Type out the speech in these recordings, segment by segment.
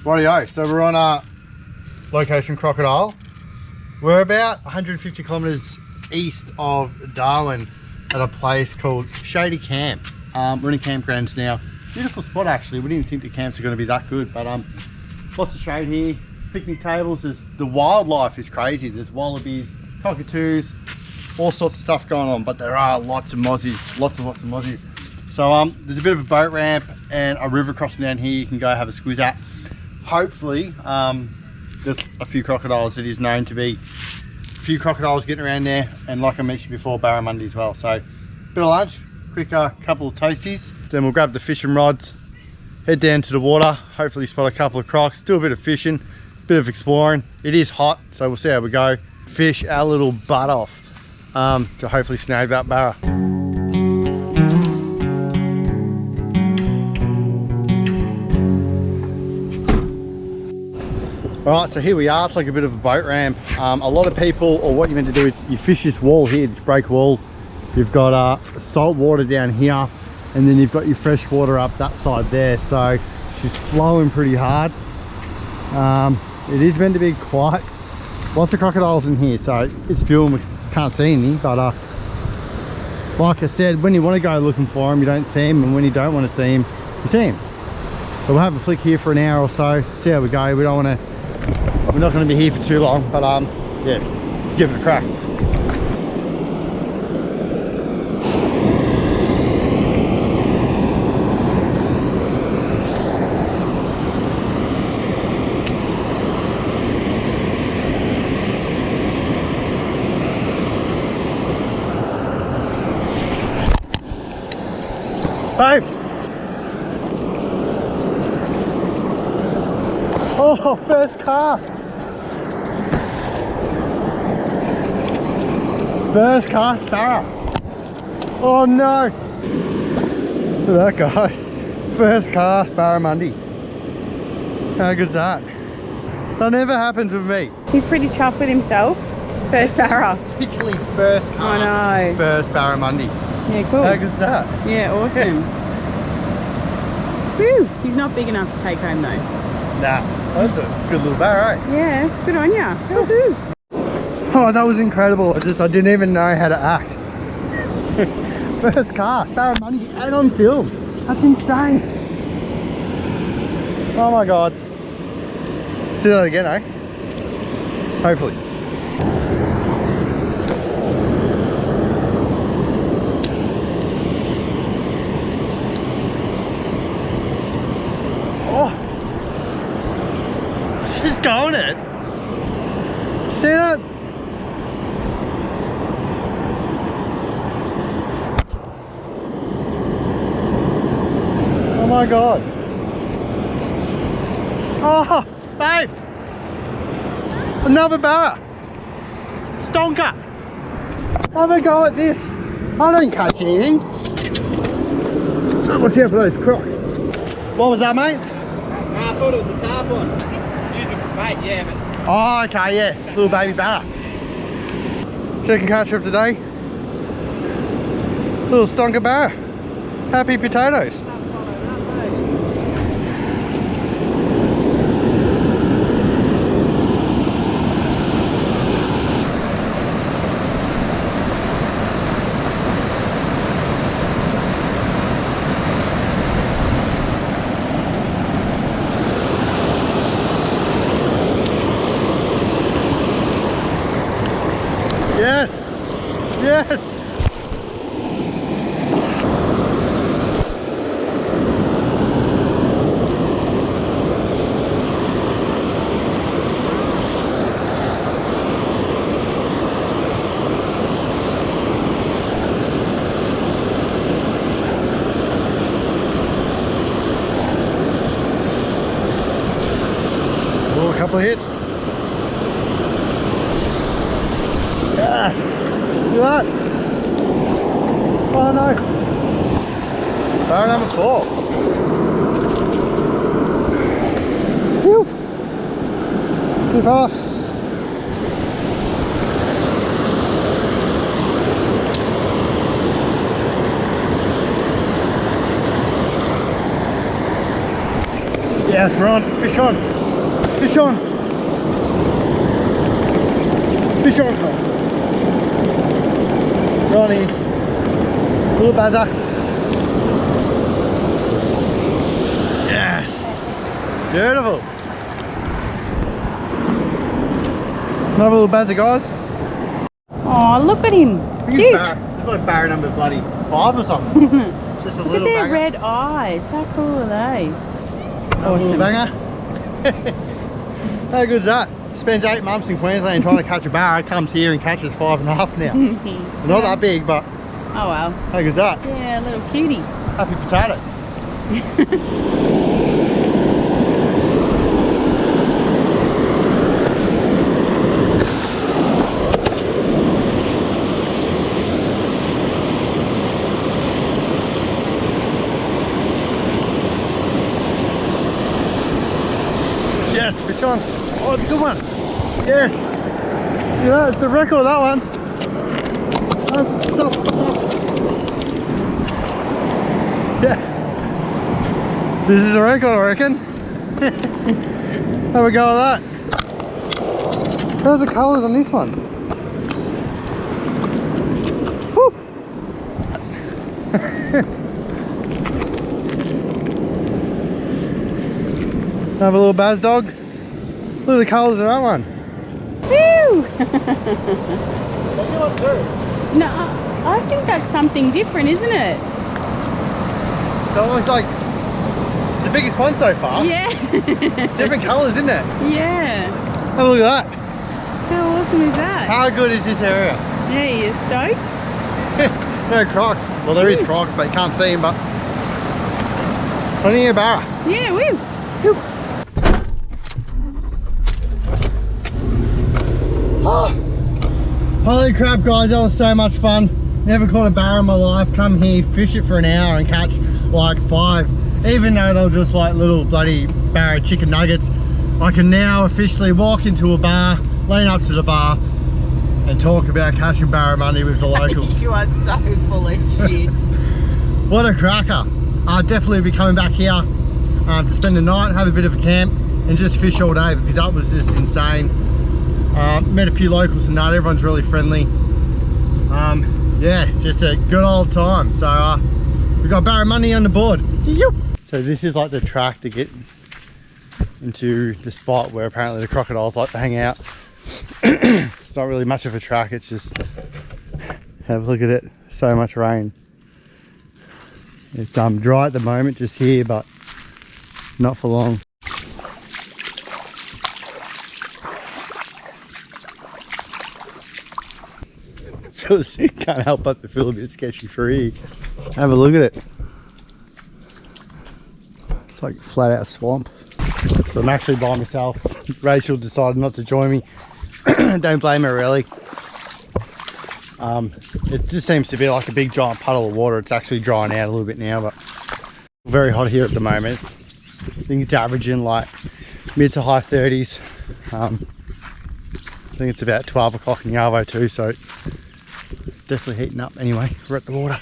Rightio, so we're on a location Crocodile. We're about 150 kilometers east of Darwin at a place called Shady Camp. We're in campgrounds now. Beautiful spot actually. We didn't think the camps are going to be that good, but lots of shade here. Picnic tables. The wildlife is crazy. There's wallabies, cockatoos, all sorts of stuff going on, but there are lots of mozzies, lots of mozzies. So there's a bit of a boat ramp and a river crossing down here you can go have a squiz at. Hopefully there's a few crocodiles. It is known to be a few crocodiles getting around there, and like I mentioned before, barramundi as well. So bit of lunch, quick couple of toasties, then we'll grab the fishing rods, head down to the water, hopefully spot a couple of crocs, do a bit of fishing, bit of exploring. It is hot, so we'll see how we go. Fish our little butt off to hopefully snag that barra. Alright, so here we are. It's like a bit of a boat ramp. A lot of people, or what you're meant to do is you fish this wall here, this break wall. You've got salt water down here, and then you've got your fresh water up that side there. So she's flowing pretty hard. It is meant to be quite, lots of crocodiles in here, so it's beautiful. We can't see any, but like I said, when you want to go looking for them, you don't see them, and when you don't want to see them, you see them. So we'll have a flick here for an hour or so, see how we go. We're not going to be here for too long, but yeah, give it a crack. Babe! Oh, first cast! First cast barra. Oh no! Look at that, guys. First cast barramundi. How good's that? That never happens with me. He's pretty chuffed with himself. First barra. Literally first cast. I know. First barramundi. Yeah, cool. How good's that? Yeah, awesome. Whew, he's not big enough to take home though. Nah, that's a good little barra, eh? Yeah, good on ya. Woohoo. Oh, that was incredible. I didn't even know how to act. First cast, barramundi, and on film. That's insane. Oh my god. Let's do that again, eh? Hopefully. Oh, she's going it. See that? Oh my god. Oh, babe. Another barra. Stonker. Have a go at this. I don't catch anything. Watch out for those crocs. What was that, mate? I thought it was a tarpon. Use it for bait, yeah, but... Oh, okay, yeah. Little baby barra. Second cast trip today. Little stonker barra. Happy potatoes. Yes! Yes! Oh, a couple of hits. Yeah. Look at that. Oh no. Barra number 4. Whew. Too far. Yes, we're on. Fish on. Fish on. Fish on. Ronnie. Little buzzer. Yes. Beautiful. Another little buzzer, guys. Oh, look at him. Cute. It's like barra number bloody 5 or something. Just a Look little at their banger. red eyes. How cool are they? A little banger. How good's that? Spends 8 months in Queensland trying to catch a barra, comes here and catches 5.5 now. Not that big, but Oh well. how good's that? Yeah, little cutie. Happy potato. Yes, fish on. Oh, it's a good one. Yes. Yeah, it's the record, that one. Oh, stop, stop. Yeah. This is a record, I reckon. Have a go at that. How's the colours on this one? Whew. Have a little buzz dog. Look at the colours of that one. Woo! What do you want to do? No, I think that's something different, isn't it? That one's like, it's the biggest one so far. Yeah. Different colours, isn't it? Yeah. Have a look at that. How awesome is that? How good is this area? Yeah, you stoked? No crocs. Well, there is crocs, but you can't see them, but plenty of barra. Yeah, woo. Holy crap, guys, that was so much fun. Never caught a barra in my life. Come here, fish it for an hour and catch like 5. Even though they were just like little bloody barra chicken nuggets, I can now officially walk into a bar, lean up to the bar and talk about catching barramundi with the locals. You are so full of shit. What a cracker. I'll definitely be coming back here to spend the night, have a bit of a camp and just fish all day because that was just insane. Met a few locals and that, everyone's really friendly. Yeah, just a good old time. So we got barramundi on the board. Yeeew. So this is like the track to get into the spot where apparently the crocodiles like to hang out. It's not really much of a track, it's just, have a look at it, so much rain. It's dry at the moment just here, but not for long. Can't help but to feel a bit sketchy for here. Have a look at it. It's like flat out swamp. So I'm actually by myself. Rachel decided not to join me. Don't blame her really. It just seems to be like a big giant puddle of water. It's actually drying out a little bit now, but very hot here at the moment. I think it's averaging like mid to high 30s. I think it's about 12 o'clock in the Arvo too, so definitely heating up. Anyway, we're at the water.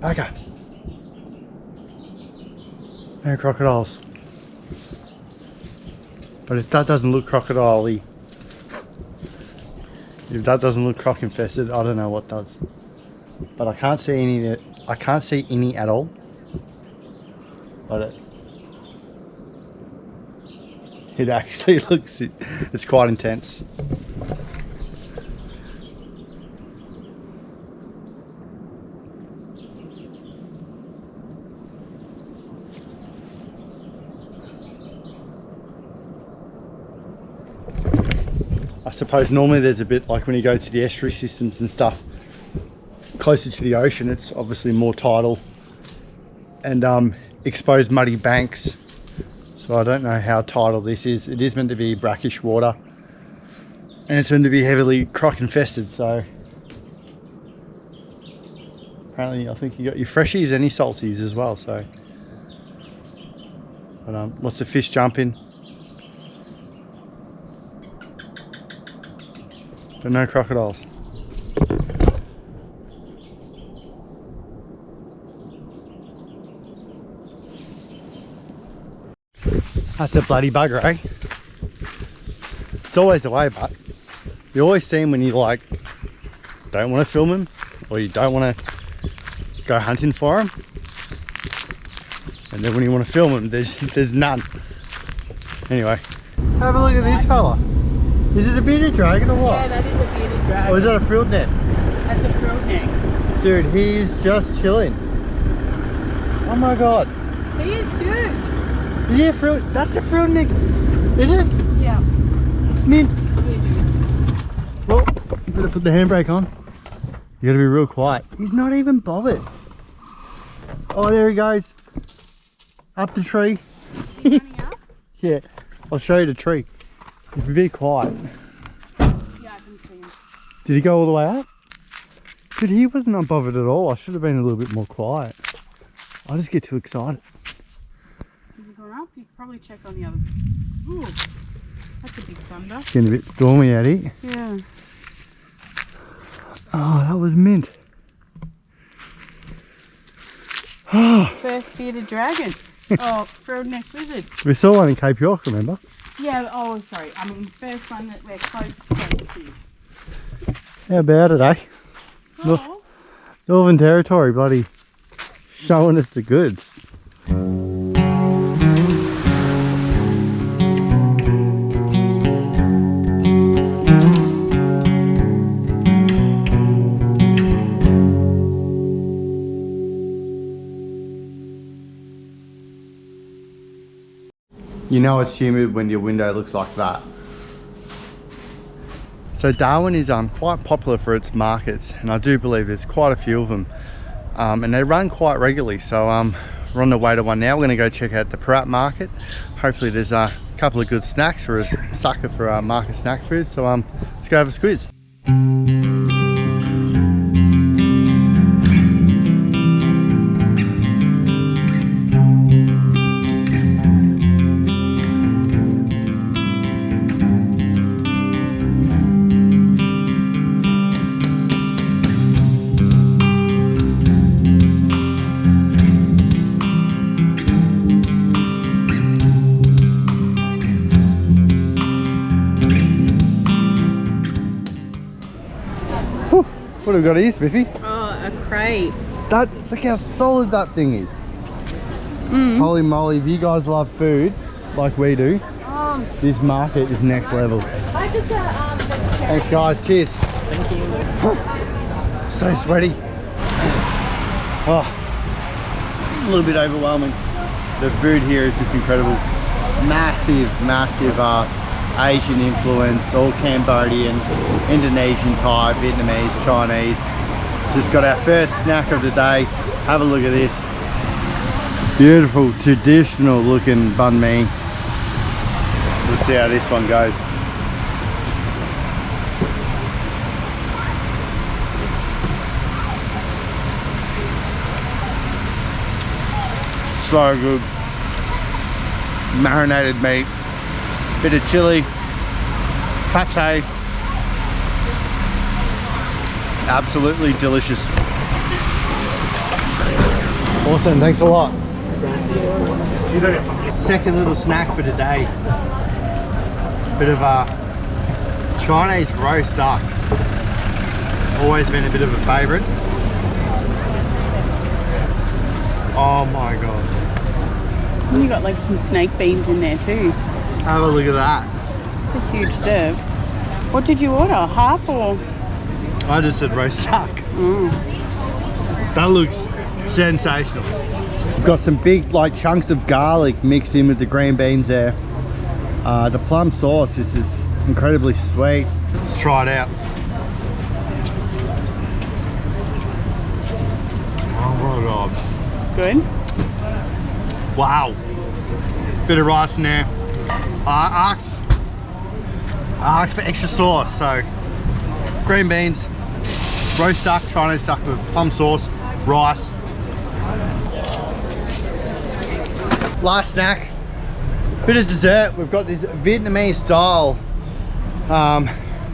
Okay. No crocodiles. But if that doesn't look crocodile-y, if that doesn't look croc infested, I don't know what does. But I can't see any. I can't see any at all. But it actually looks. It's quite intense. I suppose normally there's a bit like when you go to the estuary systems and stuff closer to the ocean, it's obviously more tidal and exposed muddy banks. So I don't know how tidal this is. It is meant to be brackish water and it's meant to be heavily croc infested, so apparently I think you got your freshies and your salties as well, so but, lots of fish jumping but no crocodiles. That's a bloody bugger, eh? It's always the way, but you always see them when you like don't want to film them or you don't want to go hunting for them, and then when you want to film them there's none. Anyway, have a look at this fella. Is it a bearded dragon or what? Yeah, that is a bearded dragon. Or is that a frilled neck? That's a frilled neck. Dude, he's just chilling. Oh my god. He is huge. Yeah, frilled. That's a frilled neck. Is it? Yeah. It's mint. Yeah, dude. Well, you better put the handbrake on. You gotta be real quiet. He's not even bothered. Oh, there he goes. Up the tree. Running up? Yeah, I'll show you the tree. If you be quiet. Yeah, I can see him. Did he go all the way up? Dude, he wasn't unbothered at all. I should have been a little bit more quiet. I just get too excited. Has he gone up? You could probably check on the other. Ooh, that's a big thunder. It's getting a bit stormy out here. Yeah. Oh, that was mint. First bearded dragon. Oh, frilled neck lizard. We saw one in Cape York, remember? Yeah, oh, sorry. I mean, first one that we're close to. How about it, eh? Oh. Northern Territory, bloody showing us the goods. You know it's humid when your window looks like that. So Darwin is quite popular for its markets, and I do believe there's quite a few of them, and they run quite regularly. So we're on the way to one now. We're going to go check out the Parrot market. Hopefully there's a couple of good snacks. We're a sucker for market snack food, so let's go have a squiz. What have we got here, Smithy? Oh, a crate. Look how solid that thing is. Holy moly, if you guys love food like we do, this market is next level. Thanks guys, cheers. Thank you. So sweaty. Oh, it's a little bit overwhelming. The food here is just incredible. Massive Asian influence, all Cambodian, Indonesian, Thai, Vietnamese, Chinese. Just got our first snack of the day. Have a look at this. Beautiful, traditional looking banh mi. We'll see how this one goes. So good. Marinated meat, bit of chili, pate. Absolutely delicious. Awesome, thanks a lot. Second little snack for today. Bit of a Chinese roast duck. Always been a bit of a favourite. Oh my god. And you got like some snake beans in there too. Have a look at that. It's a huge serve. What did you order? Half or? I just said roast duck. That looks sensational. We've got some big like chunks of garlic mixed in with the green beans there. The plum sauce is incredibly sweet. Let's try it out. Oh my god. Good. Wow. Bit of rice in there. I asked for extra sauce, so green beans, roast duck, Chinese duck with plum sauce, rice. Last snack, bit of dessert. We've got this Vietnamese style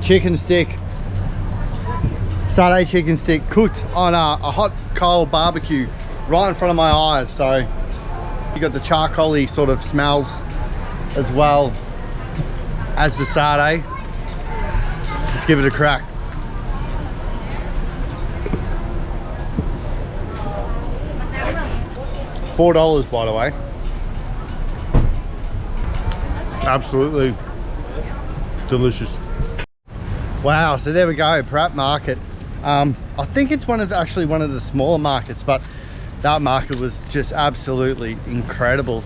chicken stick, satay chicken stick cooked on a hot coal barbecue right in front of my eyes. So you got the charcoaly sort of smells as well as the satay. Let's give it a crack. $4 by the way. Absolutely delicious. Wow, so there we go, Pratt Market. I think it's actually one of the smaller markets, but that market was just absolutely incredible.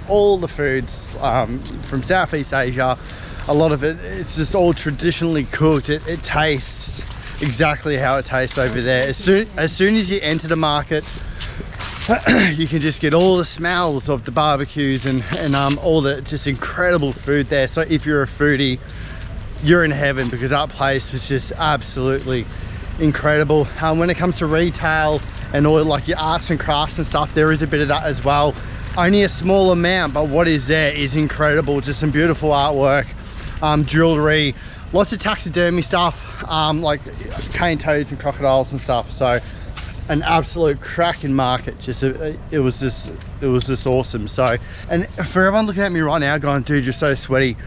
All the foods from Southeast Asia, a lot of it's just all traditionally cooked. It tastes exactly how it tastes over there. As soon as you enter the market, you can just get all the smells of the barbecues and all the just incredible food there. So if you're a foodie, you're in heaven, because that place was just absolutely incredible. When it comes to retail and all like your arts and crafts and stuff, there is a bit of that as well. Only a small amount, but what is there is incredible. Just some beautiful artwork, jewelry, lots of taxidermy stuff, like cane toads and crocodiles and stuff. So an absolute cracking market. Just it was just awesome. So, and for everyone looking at me right now going, dude, you're so sweaty,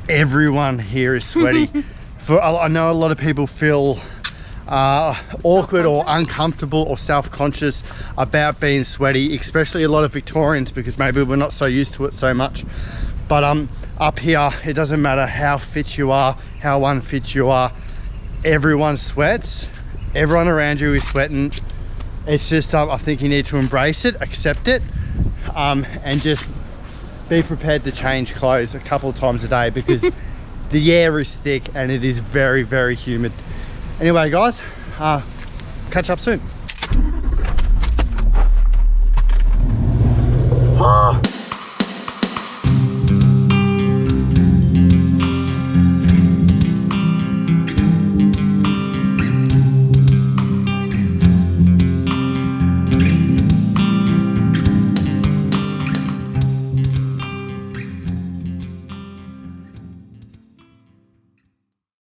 everyone here is sweaty. I know a lot of people feel awkward or uncomfortable or self-conscious about being sweaty, especially a lot of Victorians, because maybe we're not so used to it so much. But up here, it doesn't matter how fit you are, how unfit you are, everyone sweats. Everyone around you is sweating. It's just I think you need to embrace it, accept it, and just be prepared to change clothes a couple of times a day, because the air is thick and it is very, very humid. Anyway guys, catch up soon.